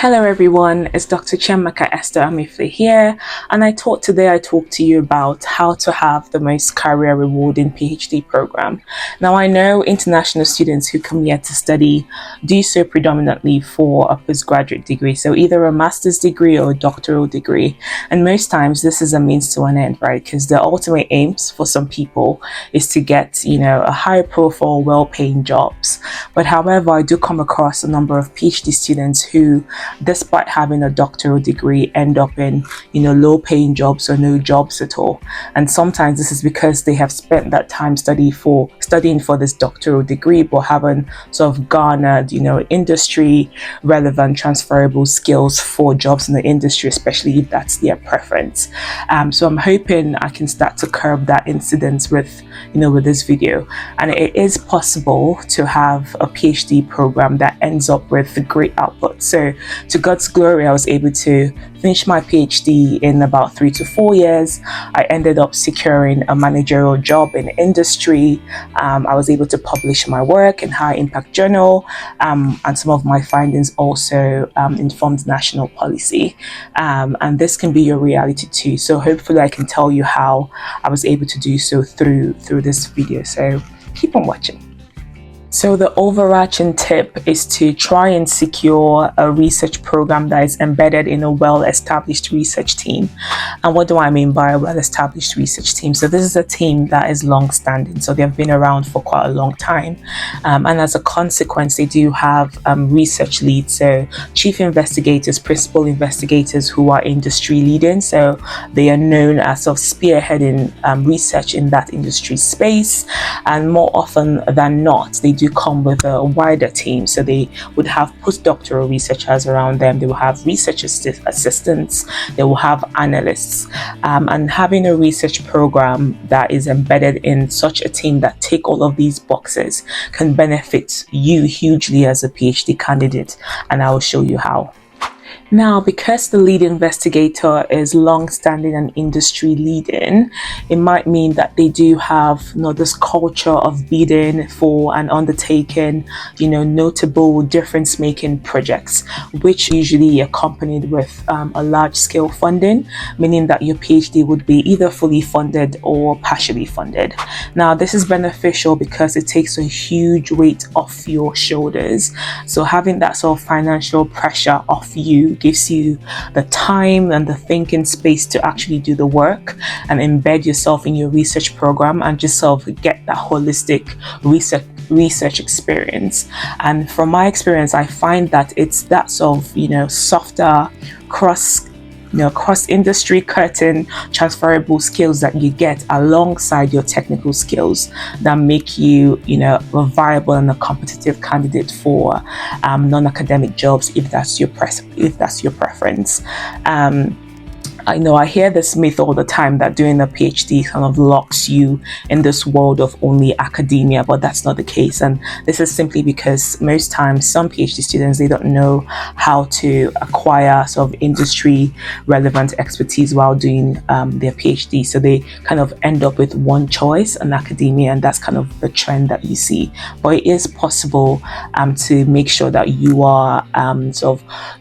Hello everyone, it's Dr. Amaefuleesther here, and I talked to you about how to have the most career rewarding PhD program. Now I know international students who come here to study do so predominantly for a postgraduate degree, so either a master's degree or a doctoral degree, and most times this is a means to an end, right? Because the ultimate aims for some people is to get, a high profile, well-paying jobs. But however, I do come across a number of PhD students who, despite having a doctoral degree, end up in low paying jobs or no jobs at all. And sometimes this is because they have spent that time studying for this doctoral degree but haven't sort of garnered industry relevant transferable skills for jobs in the industry, especially if that's their preference. So I'm hoping I can start to curb that incidence with this video. And it is possible to have a PhD program that ends up with great output. So to God's glory, I was able to finish my PhD in about 3 to 4 years. I ended up securing a managerial job in industry. I was able to publish my work in High Impact Journal, and some of my findings also informed national policy. And this can be your reality too. So hopefully I can tell you how I was able to do so through this video. So keep on watching. So the overarching tip is to try and secure a research program that is embedded in a well-established research team. And what do I mean by a well-established research team? So this is a team that is long-standing. So they've been around for quite a long time. And as a consequence, they do have research leads. So chief investigators, principal investigators who are industry leading. So they are known as sort of spearheading research in that industry space. And more often than not, they do come with a wider team. So they would have postdoctoral researchers around them, they will have research assistants, they will have analysts, and having a research program that is embedded in such a team that take all of these boxes can benefit you hugely as a PhD candidate, and I will show you how. Now, because the lead investigator is long-standing and industry leading, it might mean that they do have this culture of bidding for and undertaking notable difference-making projects, which usually accompanied with a large-scale funding, meaning that your PhD would be either fully funded or partially funded. Now, this is beneficial because it takes a huge weight off your shoulders. So having that sort of financial pressure off you gives you the time and the thinking space to actually do the work and embed yourself in your research program and just sort of get that holistic research experience. And from my experience, I find that it's that sort of softer cross-industry curtain transferable skills that you get alongside your technical skills that make you a viable and a competitive candidate for non-academic jobs if that's your preference. I hear this myth all the time that doing a PhD kind of locks you in this world of only academia, but that's not the case. And this is simply because most times some PhD students, they don't know how to acquire sort of industry relevant expertise while doing their PhD. So they kind of end up with one choice in academia, and that's kind of the trend that you see. But it is possible to make sure that you are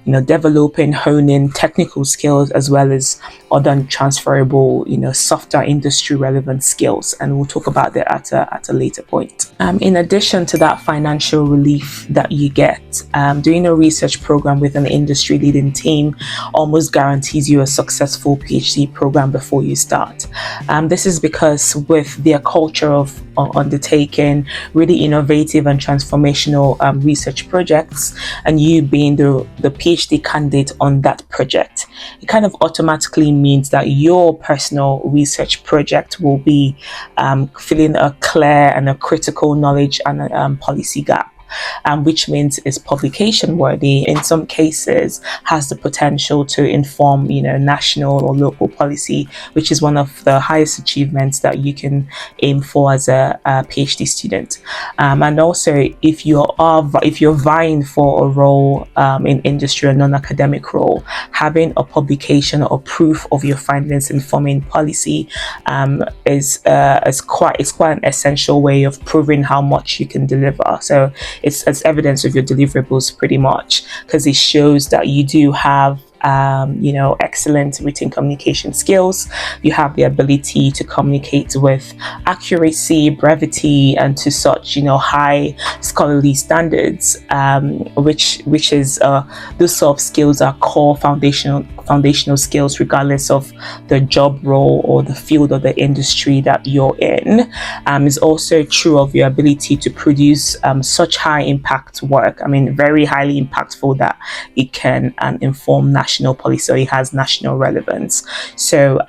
developing, honing technical skills as well as other transferable, softer industry relevant skills, and we'll talk about that at a later point. In addition to that financial relief that you get, doing a research program with an industry leading team almost guarantees you a successful PhD program before you start. This is because with their culture of undertaking really innovative and transformational research projects, and you being the PhD candidate on that project, it kind of automatically means that your personal research project will be filling a clear and a critical knowledge and policy gap. Which means it's publication worthy, in some cases has the potential to inform national or local policy, which is one of the highest achievements that you can aim for as a PhD student. And also if you're vying for a role in industry, a non-academic role, having a publication or proof of your findings informing policy is quite an essential way of proving how much you can deliver. So it's as evidence of your deliverables pretty much, because it shows that you do have excellent written communication skills. You have the ability to communicate with accuracy, brevity, and to such high scholarly standards, which is those soft skills are core foundational skills regardless of the job role or the field or the industry that you're in. Is also true of your ability to produce such high impact work. I mean, very highly impactful that it can inform national policy, or it has national relevance. So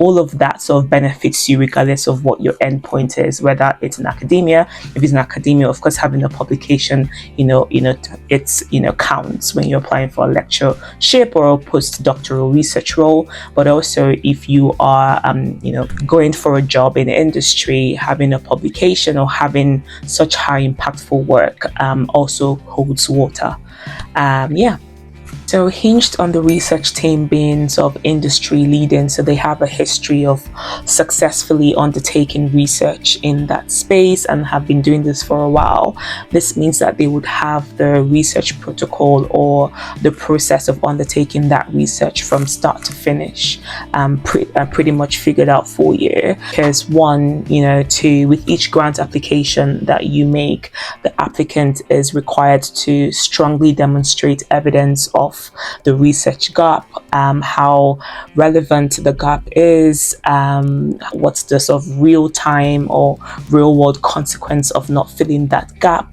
all of that sort of benefits you regardless of what your endpoint is, whether it's in academia. If it's in academia, of course, having a publication, it's counts when you're applying for a lectureship or a postdoctoral research role. But also, if you are going for a job in industry, having a publication or having such high impactful work also holds water. So hinged on the research team being sort of industry leading, so they have a history of successfully undertaking research in that space and have been doing this for a while. This means that they would have the research protocol or the process of undertaking that research from start to finish pretty much figured out for you. Because with each grant application that you make, the applicant is required to strongly demonstrate evidence of the research gap, how relevant the gap is, what's the sort of real time or real world consequence of not filling that gap,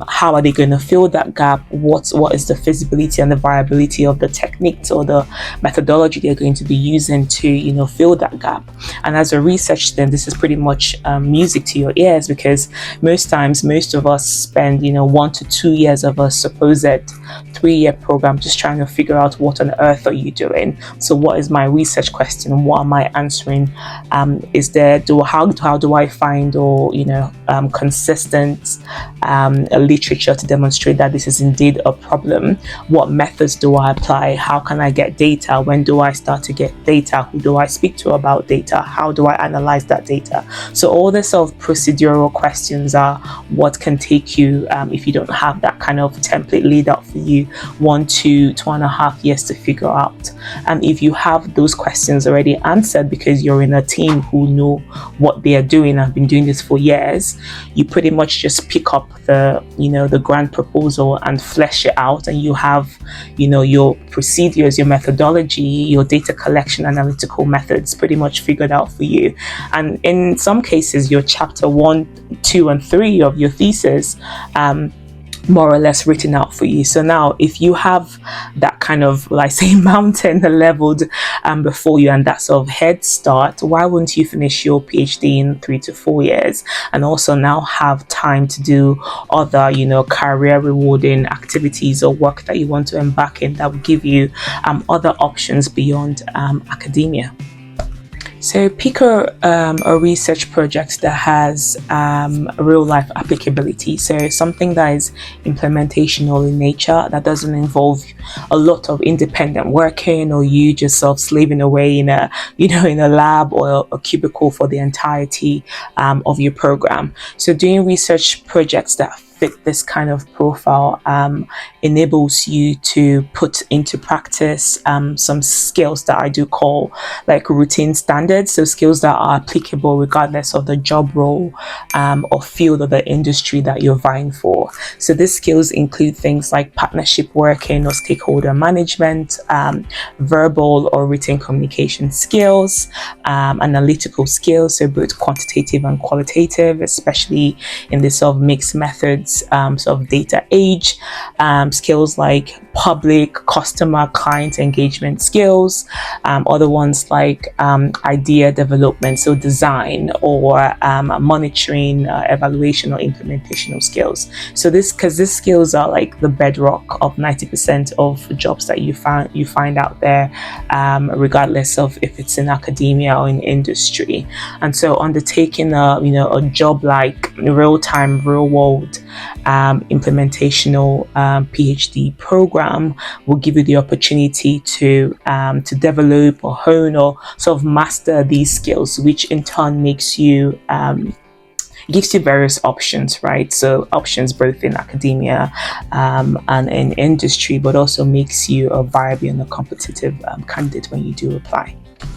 how are they going to fill that gap, what is the feasibility and the viability of the techniques or the methodology they're going to be using to fill that gap. And as a research student, this is pretty much music to your ears, because most of us spend 1 to 2 years of a supposed 3-year program just trying to figure out what on earth are you doing. So what is my research question? What am I answering? How do I find consistent literature to demonstrate that this is indeed a problem? What methods do I apply? How can I get data? When do I start to get data? Who do I speak to about data? How do I analyze that data? So all the sort of procedural questions are what can take you, if you don't have that kind of template laid out for you, 1 to 2.5 years to figure out. And if you have those questions already answered because you're in a team who know what they are doing, have been doing this for years, you pretty much just pick up the grant proposal and flesh it out, and you have your procedures, your methodology, your data collection, analytical methods pretty much figured out for you. And in some cases, your chapter 1, 2, and 3 of your thesis more or less written out for you. So now if you have that kind of, like, say, mountain leveled before you and that sort of head start, why wouldn't you finish your PhD in 3 to 4 years and also now have time to do other career rewarding activities or work that you want to embark in that will give you other options beyond academia? So pick a research project that has real life applicability. So something that is implementational in nature, that doesn't involve a lot of independent working or you just sort of slaving away in a lab or a cubicle for the entirety of your program. So doing research projects that fit this kind of profile enables you to put into practice some skills that I do call like routine standards. So skills that are applicable regardless of the job role or field or the industry that you're vying for. So these skills include things like partnership working or stakeholder management, verbal or written communication skills, analytical skills, so both quantitative and qualitative, especially in this sort of mixed methods sort of data age, skills like public, customer, client engagement skills, other ones like idea development, so design or monitoring, evaluation or implementational skills. So because these skills are like the bedrock of 90% of jobs that you find out there, regardless of if it's in academia or in industry. And so undertaking a job like real-time, real-world implementational PhD program will give you the opportunity to develop or hone or sort of master these skills, which in turn makes you It gives you various options, right? So options both in academia and in industry, but also makes you a viable and a competitive candidate when you do apply.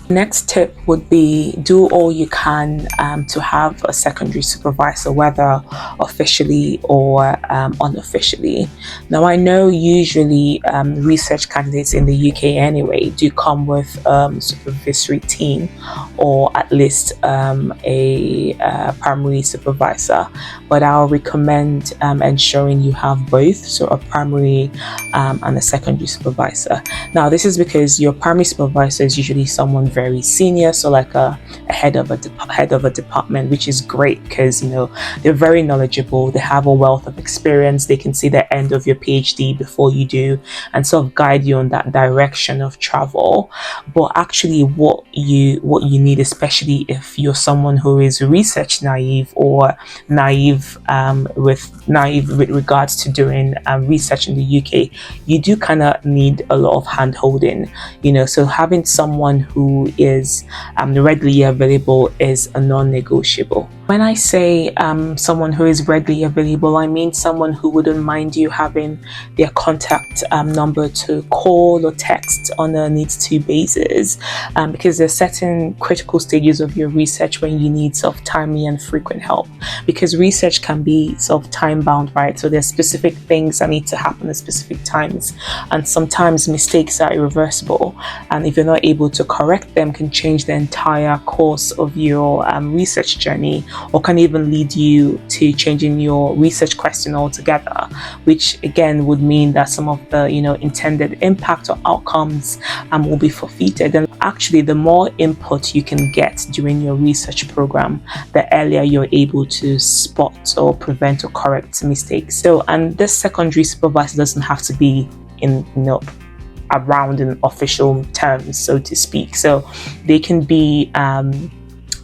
Next tip would be do all you can to have a secondary supervisor, whether officially or unofficially. Now, I know usually research candidates in the UK anyway do come with supervisory team, or at least a primary supervisor, but I'll recommend ensuring you have both, so a primary and a secondary supervisor. Now, this is because your primary supervisor is usually someone very senior, so like a head of a department, which is great because they're very knowledgeable, they have a wealth of experience, they can see the end of your PhD before you do and sort of guide you on that direction of travel. But actually what you need, especially if you're someone who is research naive or naive with regards to doing research in the UK, you do kind of need a lot of hand holding, so having someone who is readily available is a non-negotiable. When I say someone who is readily available, I mean someone who wouldn't mind you having their contact number to call or text on a needs-to basis, because there's certain critical stages of your research when you need sort of timely and frequent help, because research can be sort of time-bound, right? So there's specific things that need to happen at specific times, and sometimes mistakes are irreversible, and if you're not able to correct them, can change the entire course of your research journey, or can even lead you to changing your research question altogether, which again would mean that some of the intended impact or outcomes will be forfeited. And actually, the more input you can get during your research program, the earlier you're able to spot or prevent or correct mistakes. So, and this secondary supervisor doesn't have to be in around in official terms, so to speak. So they can be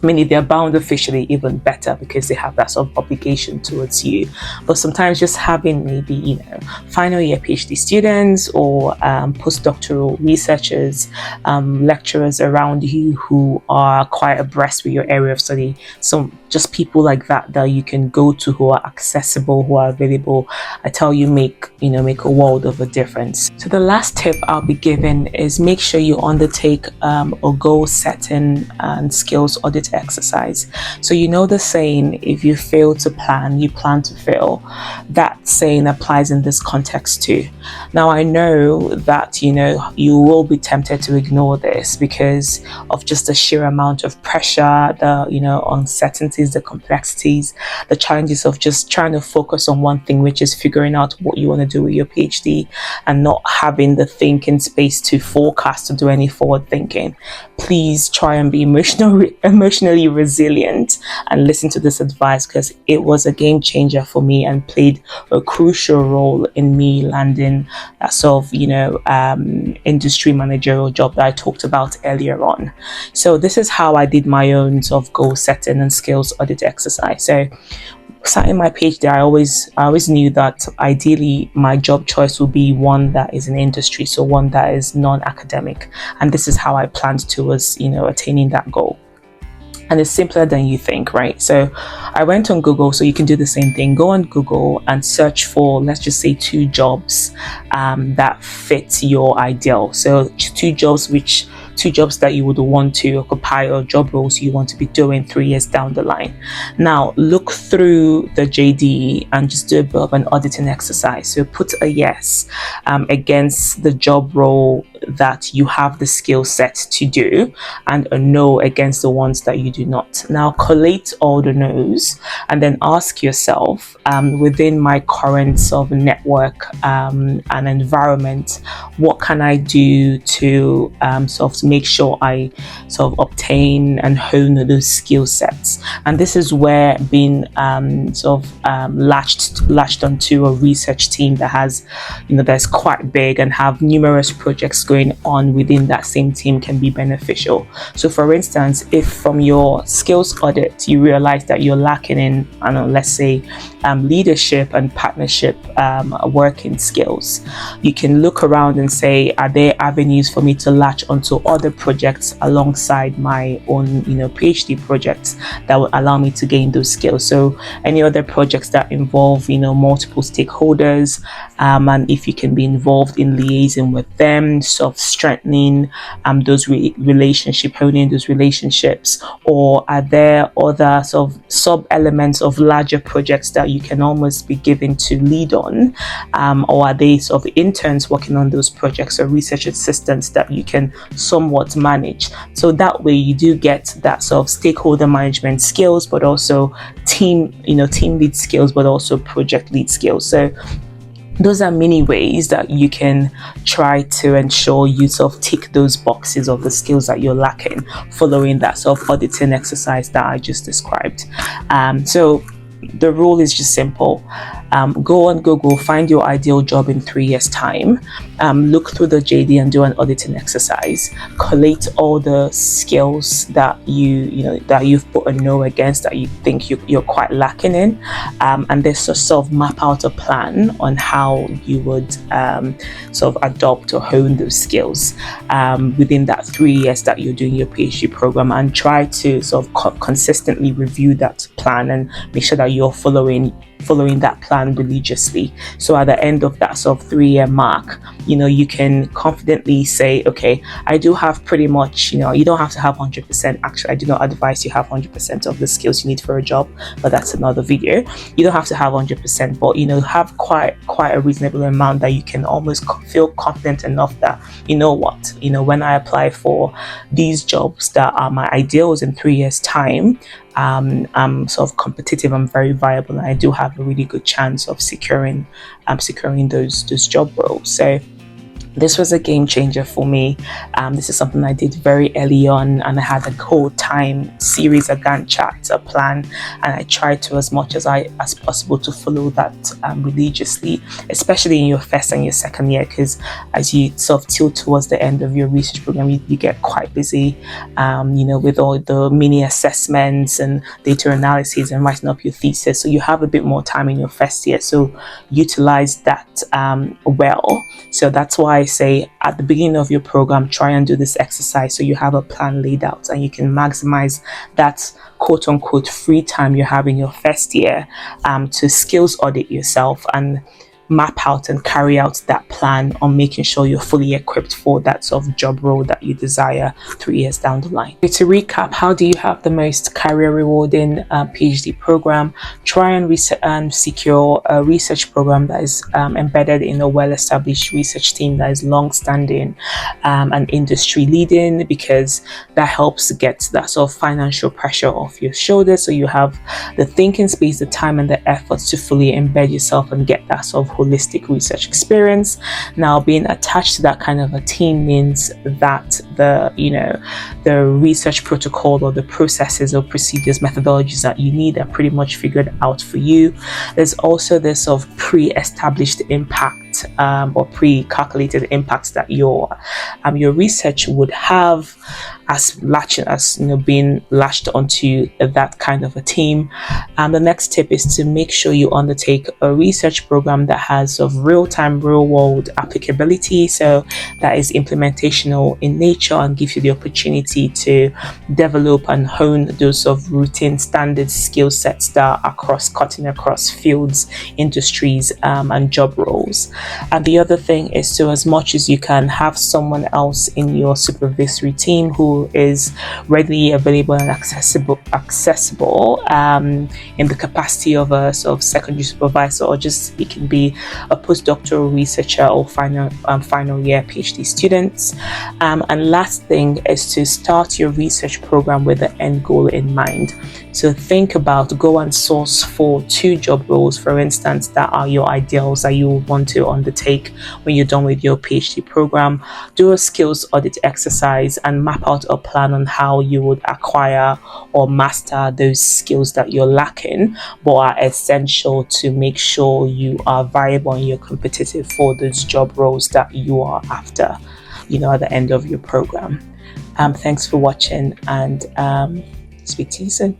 if they're bound officially, even better, because they have that sort of obligation towards you. But sometimes just having maybe final year PhD students or postdoctoral researchers, lecturers around you who are quite abreast with your area of study, so just people like that you can go to, who are accessible, who are available, I tell you, make a world of a difference. So the last tip I'll be giving is make sure you undertake a goal setting and skills audit exercise. So the saying, if you fail to plan, you plan to fail. That saying applies in this context too. Now, I know that you will be tempted to ignore this because of just the sheer amount of pressure, the uncertainties, the complexities, the challenges of just trying to focus on one thing, which is figuring out what you want to do with your PhD, and not having the thinking space to forecast, to do any forward thinking. Please try and be emotionally resilient and listen to this advice, because it was a game changer for me and played a crucial role in me landing that sort of industry managerial job that I talked about earlier on. So this is how I did my own sort of goal setting and skills audit exercise. So starting my PhD, I always knew that ideally my job choice would be one that is in industry, so one that is non-academic, and this is how I planned towards attaining that goal. And it's simpler than you think, right? So I went on Google, so you can do the same thing. Go on Google and search for, let's just say, 2 jobs that fit your ideal. So 2 jobs that you would want to occupy, or job roles you want to be doing 3 years down the line. Now, look through the JD and just do a bit of an auditing exercise. So put a yes against the job role that you have the skill set to do, and a no against the ones that you do not. Now, collate all the no's and then ask yourself, within my current sort of network and environment, what can I do to sort of make sure I sort of obtain and hone those skill sets? And this is where being latched onto a research team that has that's quite big and have numerous projects going going on within that same team can be beneficial. So for instance, if from your skills audit you realize that you're lacking in, I don't know, let's say leadership and partnership working skills, you can look around and say, are there avenues for me to latch onto other projects alongside my own, PhD projects that will allow me to gain those skills? So any other projects that involve, multiple stakeholders, and if you can be involved in liaising with them, sort of strengthening those relationship, honing those relationships, or are there other sort of sub elements of larger projects that you can almost be given to lead on, or are they sort of interns working on those projects or research assistants that you can somewhat manage? So that way you do get that sort of stakeholder management skills, but also team lead skills, but also project lead skills. So those are many ways that you can try to ensure you sort of tick those boxes of the skills that you're lacking following that sort of auditing exercise that I just described. So the rule is just simple. Go on Google, find your ideal job in 3 years' time, look through the JD and do an auditing exercise, collate all the skills that that you've put a no against, that you think you're quite lacking in, and then sort of map out a plan on how you would sort of adopt or hone those skills within that 3 years that you're doing your PhD program, and try to sort of consistently review that plan and make sure that you're following that plan religiously. So at the end of that sort of 3-year mark, you can confidently say, okay, I do have pretty much, you don't have to have 100%. Actually, I do not advise you have 100% of the skills you need for a job, but that's another video. You don't have to have 100%, but have quite a reasonable amount that you can almost feel confident enough that, when I apply for these jobs that are my ideals in 3 years' time, I'm sort of competitive, I'm very viable, and I do have a really good chance of securing those job roles. So this was a game changer for me. This is something I did very early on, and I had a whole time series, a Gantt chart, a plan, and I tried to, as much as possible, to follow that religiously, especially in your first and your second year, because as you sort of tilt towards the end of your research program, you get quite busy, with all the mini assessments and data analysis and writing up your thesis. So you have a bit more time in your first year, so utilize that well. So that's why I say at the beginning of your program, try and do this exercise so you have a plan laid out and you can maximize that quote unquote free time you have in your first year to skills audit yourself and map out and carry out that plan on making sure you're fully equipped for that sort of job role that you desire 3 years down the line. To recap, how do you have the most career rewarding PhD program? Try and secure a research program that is embedded in a well-established research team that is long-standing and industry leading, because that helps get that sort of financial pressure off your shoulders, so you have the thinking space, the time and the efforts to fully embed yourself and get that sort of holistic research experience. Now, being attached to that kind of a team means that the research protocol or the processes or procedures, methodologies that you need are pretty much figured out for you. There's also this sort of pre-established impact or pre-calculated impacts that your research would have being latched onto that kind of a team. The next tip is to make sure you undertake a research program that has of real-time, real-world applicability, so that is implementational in nature and gives you the opportunity to develop and hone those sort of routine standard skill sets that are cutting across fields, industries, and job roles. And the other thing is to, as much as you can, have someone else in your supervisory team who is readily available and accessible in the capacity of a sort of secondary supervisor, or just it can be a postdoctoral researcher or final year PhD students. And last thing is to start your research program with the end goal in mind. So think about, go and source for 2 job roles, for instance, that are your ideals that you want to undertake when you're done with your PhD program. Do a skills audit exercise and map out a plan on how you would acquire or master those skills that you're lacking but are essential to make sure you are viable and you're competitive for those job roles that you are after. at the end of your program. Thanks for watching, and speak to you soon.